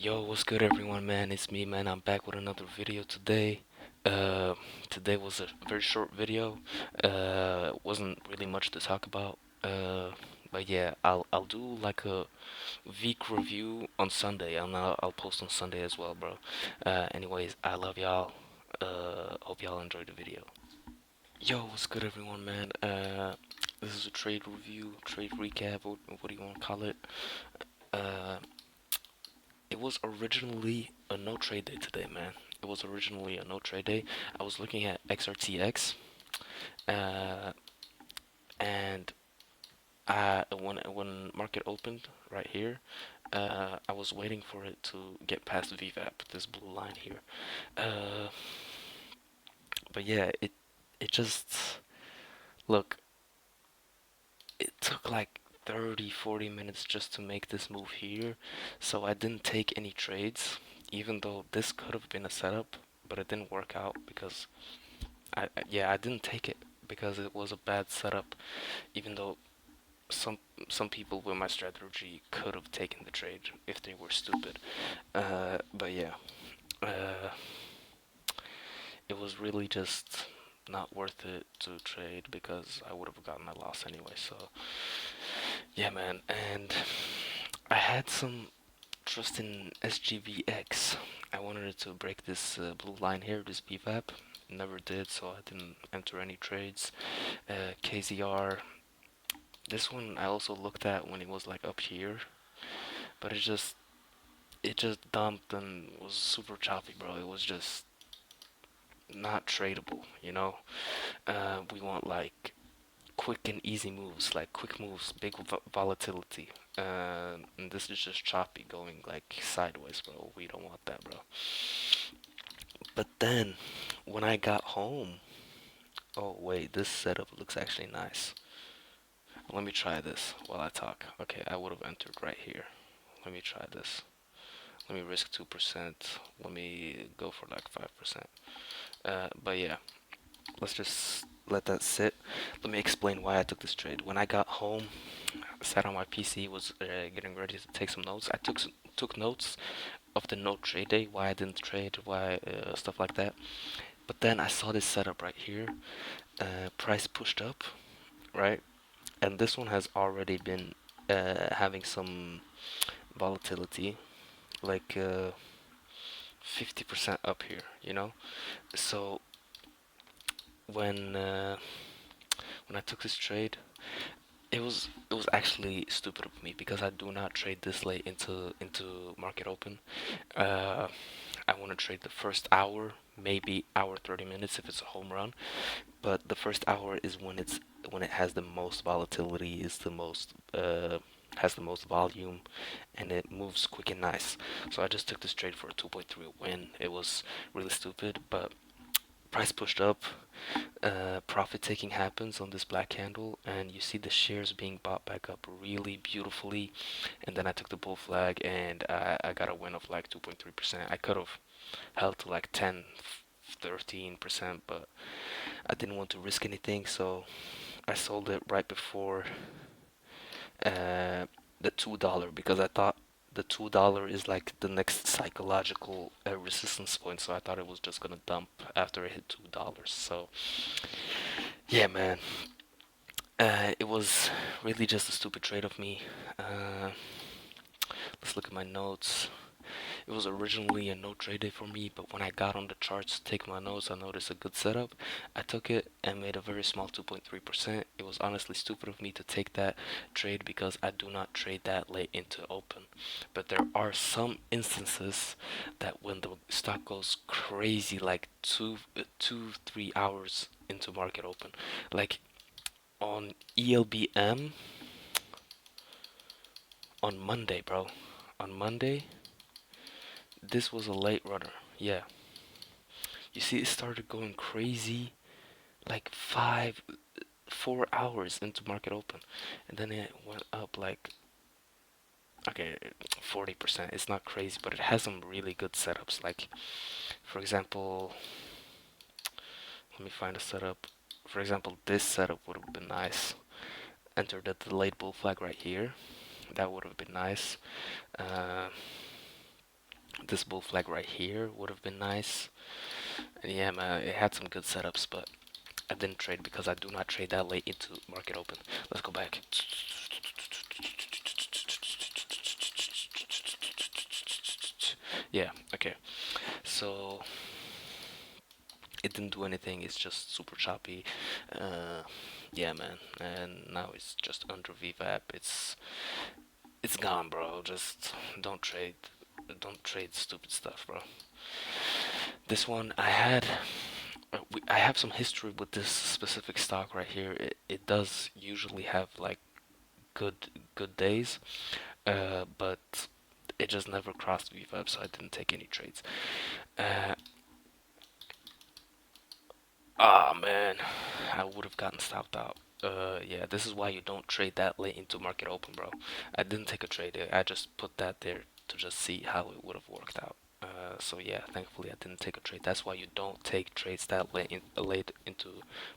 Yo, what's good everyone, man? It's me, man. I'm back with another video today. Uh, Today was a very short video. Wasn't really much to talk about. But yeah, I'll do like a week review on Sunday, and I'll post on Sunday as well, bro. Anyways, I love y'all. Hope y'all enjoyed the video. Yo, what's good everyone, man? This is a trade review, trade recap. What do you want to call it? Uh, It was originally a no trade day today, man. It was originally a no trade day. I was looking at XRTX, uh, and when market opened right here, I was waiting for it to get past VWAP, this blue line here. Uh, but yeah, it just look. It took like 30, 40 minutes just to make this move here, so I didn't take any trades, even though this could have been a setup, but it didn't work out because yeah, I didn't take it because it was a bad setup, even though some some people with my strategy could have taken the trade if they were stupid. But yeah, uh, it was really just not worth it to trade because I would have gotten a loss anyway. So yeah, man, and I had some trust in SGVX. I wanted it to break this blue line here, this BVAP. Never did, so I didn't enter any trades. KZR. This one I also looked at when it was like up here, but it just dumped and was super choppy, bro. It was just not tradable, you know. We want like quick and easy moves, like quick moves, big volatility. And this is just choppy, going like sideways, bro. We don't want that, bro. But then when I got home, oh wait, this setup looks actually nice. Let me try this while I talk. Okay, I would have entered right here. Let me try this. Let me risk 2%. Let me go for like 5%. But yeah, let's just let that sit. Let me explain why I took this trade. When I got home, I sat on my PC, was getting ready to take some notes. I took notes of the no trade day, why I didn't trade, why stuff like that. But then I saw this setup right here. Price pushed up, right? And this one has already been having some volatility, like 50% up here, you know. So when uh, when I took this trade, it was actually stupid of me because I do not trade this late into market open. Uh, I want to trade the first hour, maybe hour 30 minutes if it's a home run. But the first hour is when it has the most volatility, is the most has the most volume, and it moves quick and nice. So I just took this trade for a 2.3 win. It was really stupid, but price pushed up. Profit taking happens on this black candle, and you see the shares being bought back up really beautifully. And then I took the bull flag, and I got a win of like 2.3%. I could have held to like 10, 13%, but I didn't want to risk anything, so I sold it right before uh, the $2 because I thought the $2 is like the next psychological resistance point. So I thought it was just gonna dump after it hit $2. So yeah, man, it was really just a stupid trade of me. Uh, let's look at my notes. It was originally a no trade day for me, but when I got on the charts to take my notes, I noticed a good setup. I took it and made a very small 2.3%. It was honestly stupid of me to take that trade because I do not trade that late into open. But there are some instances that when the stock goes crazy, like 3 hours into market open, like on ELBM on Monday, bro. On Monday, this was a late runner. Yeah, you see, it started going crazy like 4 hours into market open, and then it went up like okay, 40%. It's not crazy, but it has some really good setups. Like, for example, let me find a setup. For example, this setup would have been nice. Enter the delayed bull flag right here. That would have been nice. Uh, this bull flag right here would have been nice. And yeah, man, it had some good setups, but I didn't trade because I do not trade that late into market open. Let's go back. Yeah, okay. So it didn't do anything. It's just super choppy. Uh, yeah, man. And now it's just under VWAP. It's gone, bro. Just don't trade. Don't trade stupid stuff, bro. This one I have some history with this specific stock right here. It does usually have like good days, but it just never crossed VWAP, so I didn't take any trades. Uh, man, I would have gotten stopped out. Yeah, this is why you don't trade that late into market open, bro. I didn't take a trade. I just put that there to just see how it would have worked out. So yeah, thankfully I didn't take a trade. That's why you don't take trades that late into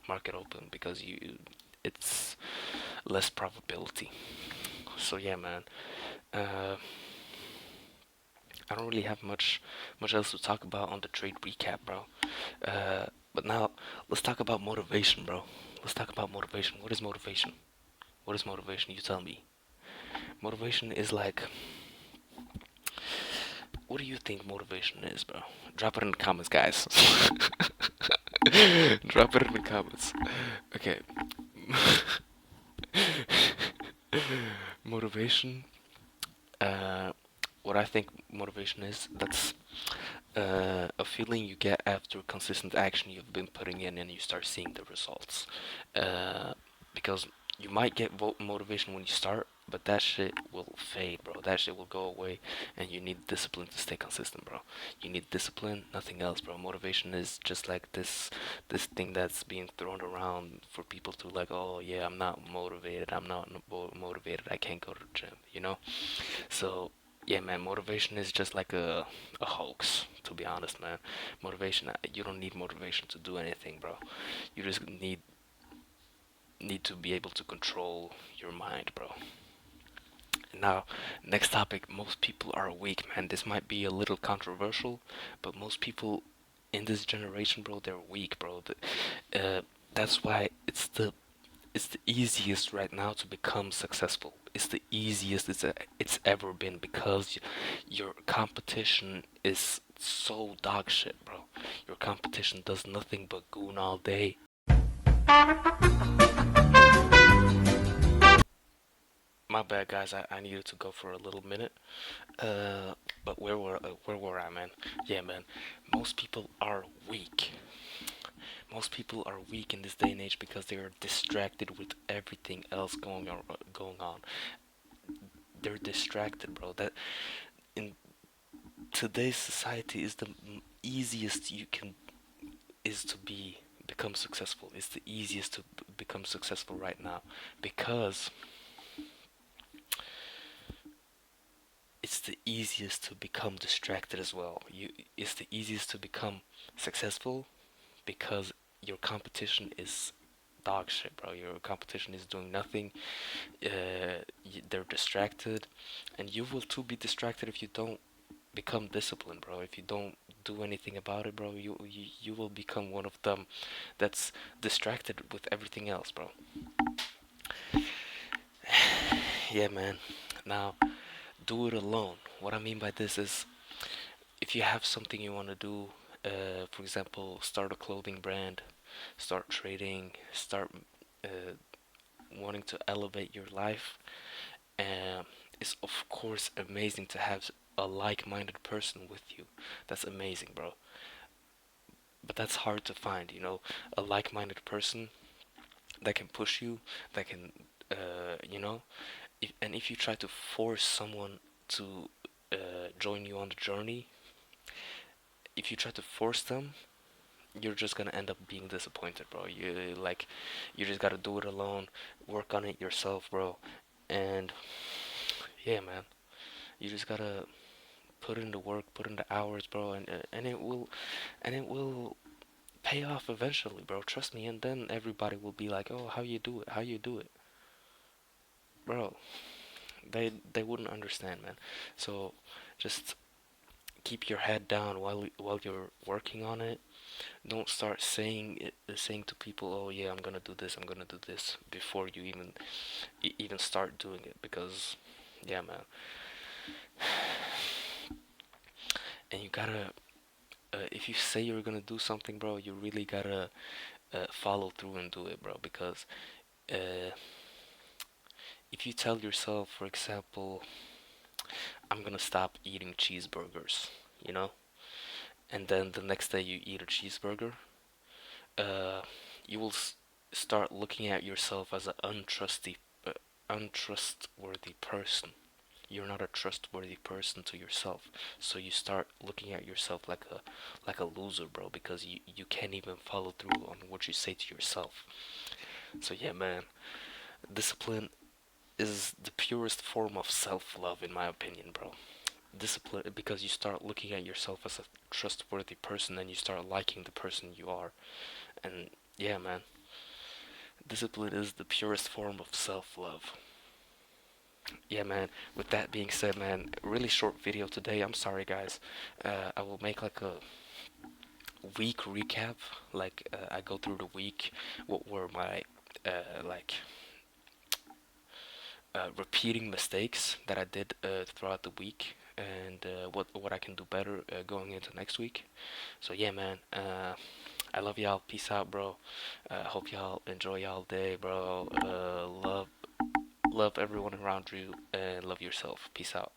market open because it's less probability. So yeah, man. Uh, I don't really have much else to talk about on the trade recap, bro. But now let's talk about motivation, bro. Let's talk about motivation. What is motivation? What is motivation? You tell me. Motivation is like, what do you think motivation is, bro? Drop it in the comments, guys. Drop it in the comments. Okay. Motivation. Uh, what I think motivation is, that's a feeling you get after consistent action you've been putting in and you start seeing the results. Uh, because you might get motivation when you start, but that shit will fade, bro. That shit will go away, and you need discipline to stay consistent, bro. You need discipline, nothing else, bro. Motivation is just like this thing that's being thrown around for people to like, oh yeah, I'm not motivated. I'm not motivated. I can't go to the gym, you know. So yeah, man, motivation is just like a hoax, to be honest, man. Motivation, you don't need motivation to do anything, bro. You just need to be able to control your mind, bro. Now, next topic, most people are weak, man. This might be a little controversial, but most people in this generation, bro, they're weak, bro. That's why it's the easiest right now to become successful. It's the easiest it's ever been because your competition is so dog shit, bro. Your competition does nothing but goon all day. My bad, guys. I needed to go for a little minute. Uh, but where were I, man? Yeah, man. Most people are weak. Most people are weak in this day and age because they are distracted with everything else going on. They're distracted, bro. That in today's society is the easiest you can is to become successful. It's the easiest to become successful right now because it's the easiest to become distracted as well. It's the easiest to become successful because your competition is dog shit, bro. Your competition is doing nothing. They're distracted, and you will too be distracted if you don't become disciplined, bro. If you don't do anything about it, bro, you will become one of them that's distracted with everything else, bro. Yeah, man. Now, do it alone. What I mean by this is if you have something you want to do, for example, start a clothing brand, start trading, start uh, wanting to elevate your life, it's of course amazing to have a like-minded person with you. That's amazing, bro. But that's hard to find, a like-minded person that can push you, that can, and if you try to force someone to join you on the journey, if you try to force them, you're just gonna end up being disappointed, bro. You just gotta do it alone, work on it yourself, bro. And yeah, man, you just gotta put in the work, put in the hours, bro, and it will pay off eventually, bro. Trust me. And then everybody will be like, "Oh, how you do it? How you do it, bro?" They wouldn't understand, man. So just keep your head down while you're working on it. Don't start saying to people, "Oh yeah, I'm gonna do this. I'm gonna do this," before you even start doing it. Because, yeah, man, and you gotta. If you say you're gonna do something, bro, you really gotta follow through and do it, bro. Because uh, if you tell yourself, for example, I'm gonna stop eating cheeseburgers, you know, and then the next day you eat a cheeseburger, uh, you will start looking at yourself as an untrustworthy person. You're not a trustworthy person to yourself, so you start looking at yourself like a loser, bro, because you can't even follow through on what you say to yourself. So yeah, man, discipline is the purest form of self-love, in my opinion, bro. Discipline, because you start looking at yourself as a trustworthy person and you start liking the person you are. And yeah, man, discipline is the purest form of self-love. Yeah, man, with that being said, man, really short video today. I'm sorry, guys. I will make like a week recap. Like, I go through the week, what were my like repeating mistakes that I did throughout the week, and what I can do better going into next week. So yeah, man. I love y'all. Peace out, bro. Hope y'all enjoy y'all day, bro. Love everyone around you, and love yourself. Peace out.